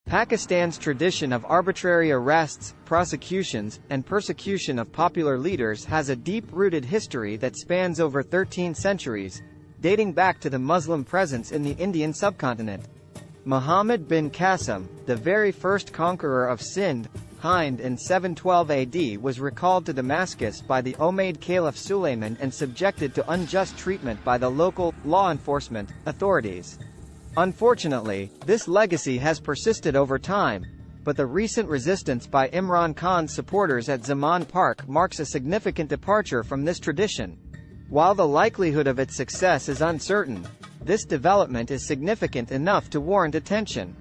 Pakistan's tradition of arbitrary arrests, prosecutions, and persecution of popular leaders has a deep-rooted history that spans over 13 centuries, dating back to the Muslim presence in the Indian subcontinent. Muhammad bin Qasim, the very first conqueror of Sindh, Hind in 712 AD, was recalled to Damascus by the Umayyad Caliph Sulayman and subjected to unjust treatment by the local, law enforcement, authorities. Unfortunately, this legacy has persisted over time, but the recent resistance by Imran Khan's supporters at Zaman Park marks a significant departure from this tradition. While the likelihood of its success is uncertain, this development is significant enough to warrant attention.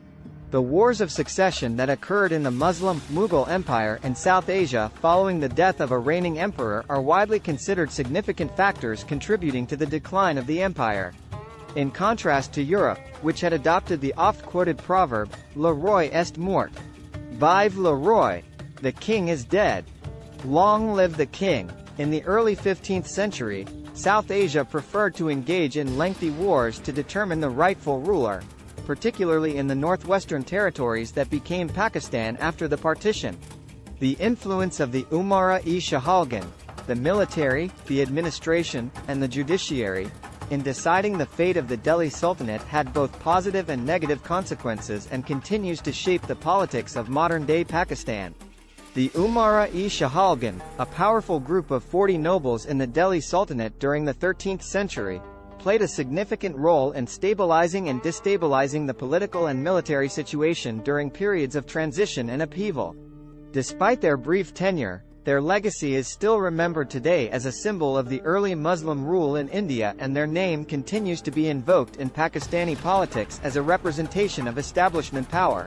The wars of succession that occurred in the Muslim, Mughal Empire and South Asia following the death of a reigning emperor are widely considered significant factors contributing to the decline of the empire. In contrast to Europe, which had adopted the oft-quoted proverb, "Le roi est mort." Vive le roi! The king is dead. Long live the king! In the early 15th century, South Asia preferred to engage in lengthy wars to determine the rightful ruler, particularly in the northwestern territories that became Pakistan after the partition. The influence of the Umara-e-Chehalgan, the military, the administration, and the judiciary, in deciding the fate of the Delhi Sultanate had both positive and negative consequences and continues to shape the politics of modern-day Pakistan. The Umara-e-Chehalgan, a powerful group of 40 nobles in the Delhi Sultanate during the 13th century, played a significant role in stabilizing and destabilizing the political and military situation during periods of transition and upheaval. Despite their brief tenure, their legacy is still remembered today as a symbol of the early Muslim rule in India, and their name continues to be invoked in Pakistani politics as a representation of establishment power.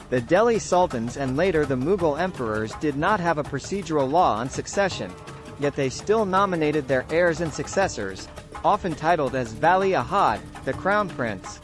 The Delhi Sultans and later the Mughal emperors did not have a procedural law on succession, yet they still nominated their heirs and successors, often titled as Wali-Ahad, the Crown Prince.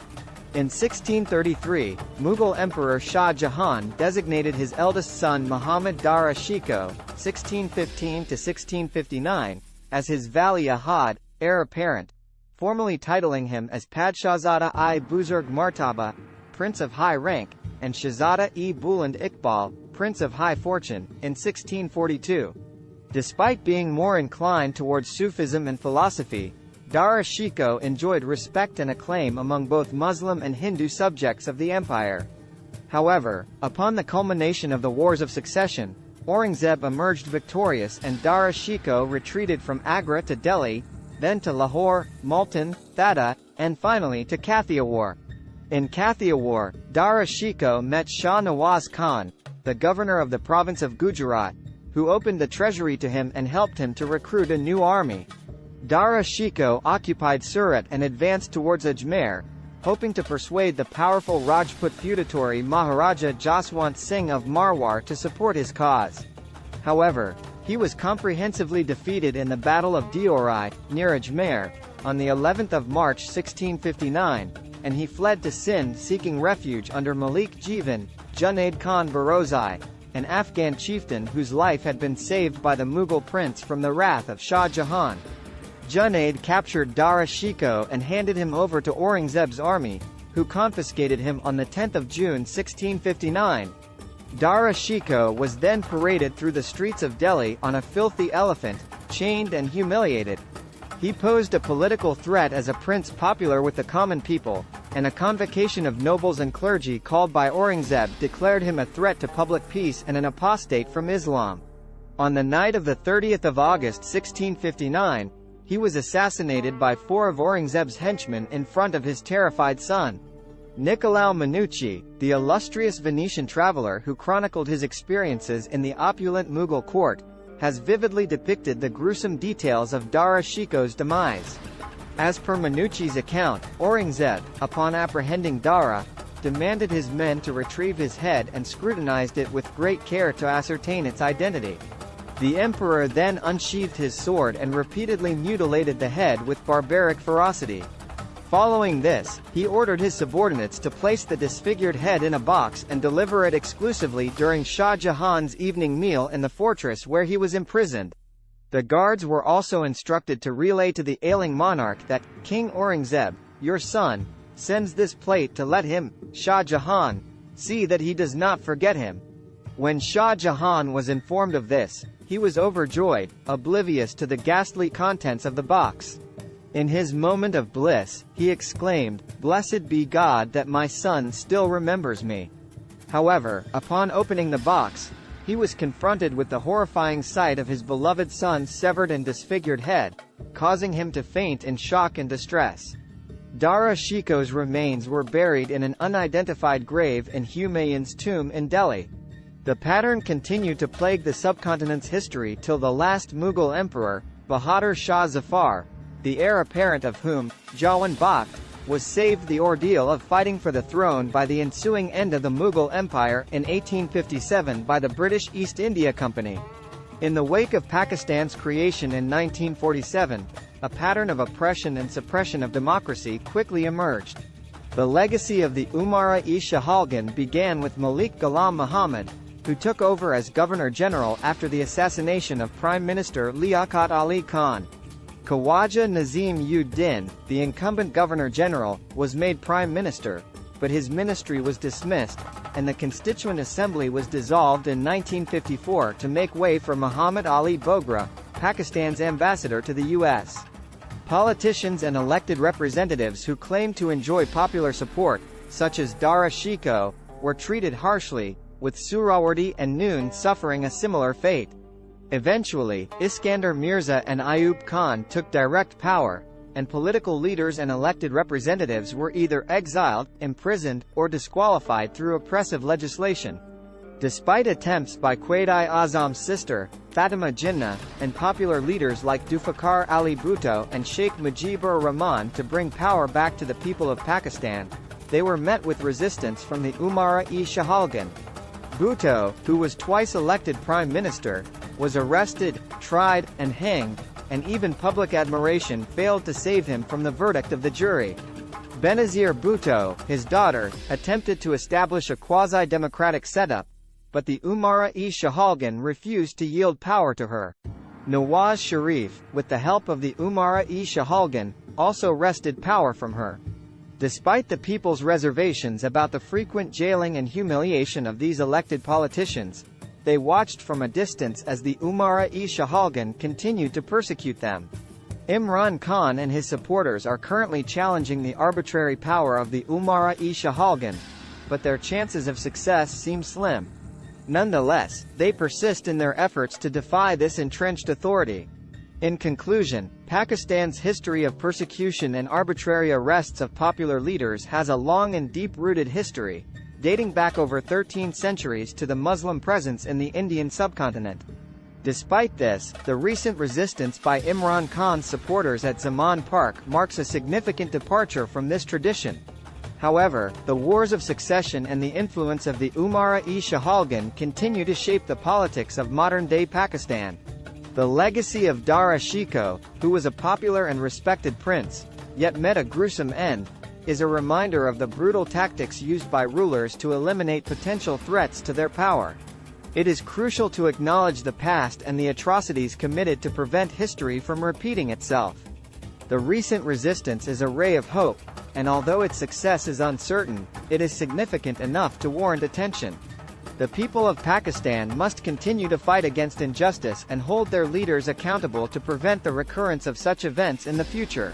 In 1633, Mughal Emperor Shah Jahan designated his eldest son Muhammad Dara Shikoh (1615–1659) as his Wali-Ahad, heir apparent, formally titling him as Padshahzada-i-Buzurg Martaba, Prince of High Rank, and Shahzada-e-Buland Iqbal, Prince of High Fortune, in 1642. Despite being more inclined towards Sufism and philosophy, Dara Shikoh enjoyed respect and acclaim among both Muslim and Hindu subjects of the empire. However, upon the culmination of the Wars of Succession, Aurangzeb emerged victorious and Dara Shikoh retreated from Agra to Delhi, then to Lahore, Multan, Thatta, and finally to Kathiawar. In Kathiawar, Dara Shikoh met Shah Nawaz Khan, the governor of the province of Gujarat, who opened the treasury to him and helped him to recruit a new army. Dara Shikoh occupied Surat and advanced towards Ajmer, hoping to persuade the powerful Rajput feudatory Maharaja Jaswant Singh of Marwar to support his cause. However, he was comprehensively defeated in the Battle of Deorai, near Ajmer, on the 11th of March 1659, and he fled to Sindh seeking refuge under Malik Jivan, Junaid Khan Barozai, an Afghan chieftain whose life had been saved by the Mughal prince from the wrath of Shah Jahan. Junaid captured Dara Shikoh and handed him over to Aurangzeb's army, who confiscated him on the 10th of June 1659. Dara Shikoh was then paraded through the streets of Delhi on a filthy elephant, chained and humiliated. He posed a political threat as a prince popular with the common people, and a convocation of nobles and clergy called by Aurangzeb declared him a threat to public peace and an apostate from Islam. On the night of the 30th of August 1659, he was assassinated by 4 of Aurangzeb's henchmen in front of his terrified son. Nicolau Minucci, the illustrious Venetian traveler who chronicled his experiences in the opulent Mughal court, has vividly depicted the gruesome details of Dara Shikoh's demise. As per Minucci's account, Aurangzeb, upon apprehending Dara, demanded his men to retrieve his head and scrutinized it with great care to ascertain its identity. The emperor then unsheathed his sword and repeatedly mutilated the head with barbaric ferocity. Following this, he ordered his subordinates to place the disfigured head in a box and deliver it exclusively during Shah Jahan's evening meal in the fortress where he was imprisoned. The guards were also instructed to relay to the ailing monarch that, "King Aurangzeb, your son, sends this plate to let him, Shah Jahan, See that he does not forget him." When Shah Jahan was informed of this, he was overjoyed, oblivious to the ghastly contents of the box. In his moment of bliss, he exclaimed, "Blessed be God that my son still remembers me." However, upon opening the box, he was confronted with the horrifying sight of his beloved son's severed and disfigured head, causing him to faint in shock and distress. Dara Shikoh's remains were buried in an unidentified grave in Humayun's tomb in Delhi. The pattern continued to plague the subcontinent's history till the last Mughal emperor, Bahadur Shah Zafar, the heir apparent of whom, Jawan Bakht, was saved the ordeal of fighting for the throne by the ensuing end of the Mughal Empire in 1857 by the British East India Company. In the wake of Pakistan's creation in 1947, a pattern of oppression and suppression of democracy quickly emerged. The legacy of the Umara-e-Chehalgan began with Malik Ghulam Muhammad, who took over as Governor-General after the assassination of Prime Minister Liaquat Ali Khan. Khawaja Nazim-ud-Din, the incumbent Governor-General, was made Prime Minister, but his ministry was dismissed, and the Constituent Assembly was dissolved in 1954 to make way for Muhammad Ali Bogra, Pakistan's ambassador to the U.S. Politicians and elected representatives who claimed to enjoy popular support, such as Dara Shikoh, were treated harshly, with Suhrawardi and Noon suffering a similar fate. Eventually, Iskander Mirza and Ayub Khan took direct power, and political leaders and elected representatives were either exiled, imprisoned, or disqualified through oppressive legislation. Despite attempts by Quaid-i-Azam's sister, Fatima Jinnah, and popular leaders like Zulfikar Ali Bhutto and Sheikh Mujibur Rahman to bring power back to the people of Pakistan, they were met with resistance from the Umara-e-Chehalgan. Bhutto, who was twice elected prime minister, was arrested, tried, and hanged, and even public admiration failed to save him from the verdict of the jury. Benazir Bhutto, his daughter, attempted to establish a quasi-democratic setup, but the Umara-e-Chehalgan refused to yield power to her. Nawaz Sharif, with the help of the Umara-e-Chehalgan, also wrested power from her. Despite the people's reservations about the frequent jailing and humiliation of these elected politicians, they watched from a distance as the Umara-e-Chehalgan continued to persecute them. Imran Khan and his supporters are currently challenging the arbitrary power of the Umara-e-Chehalgan, but their chances of success seem slim. Nonetheless, they persist in their efforts to defy this entrenched authority. In conclusion, Pakistan's history of persecution and arbitrary arrests of popular leaders has a long and deep-rooted history, dating back over 13 centuries to the Muslim presence in the Indian subcontinent. Despite this, the recent resistance by Imran Khan's supporters at Zaman Park marks a significant departure from this tradition. However, the wars of succession and the influence of the Umara-e-Chehalgan continue to shape the politics of modern-day Pakistan. The legacy of Dara Shikoh, who was a popular and respected prince, yet met a gruesome end, is a reminder of the brutal tactics used by rulers to eliminate potential threats to their power. It is crucial to acknowledge the past and the atrocities committed to prevent history from repeating itself. The recent resistance is a ray of hope, and although its success is uncertain, it is significant enough to warrant attention. The people of Pakistan must continue to fight against injustice and hold their leaders accountable to prevent the recurrence of such events in the future.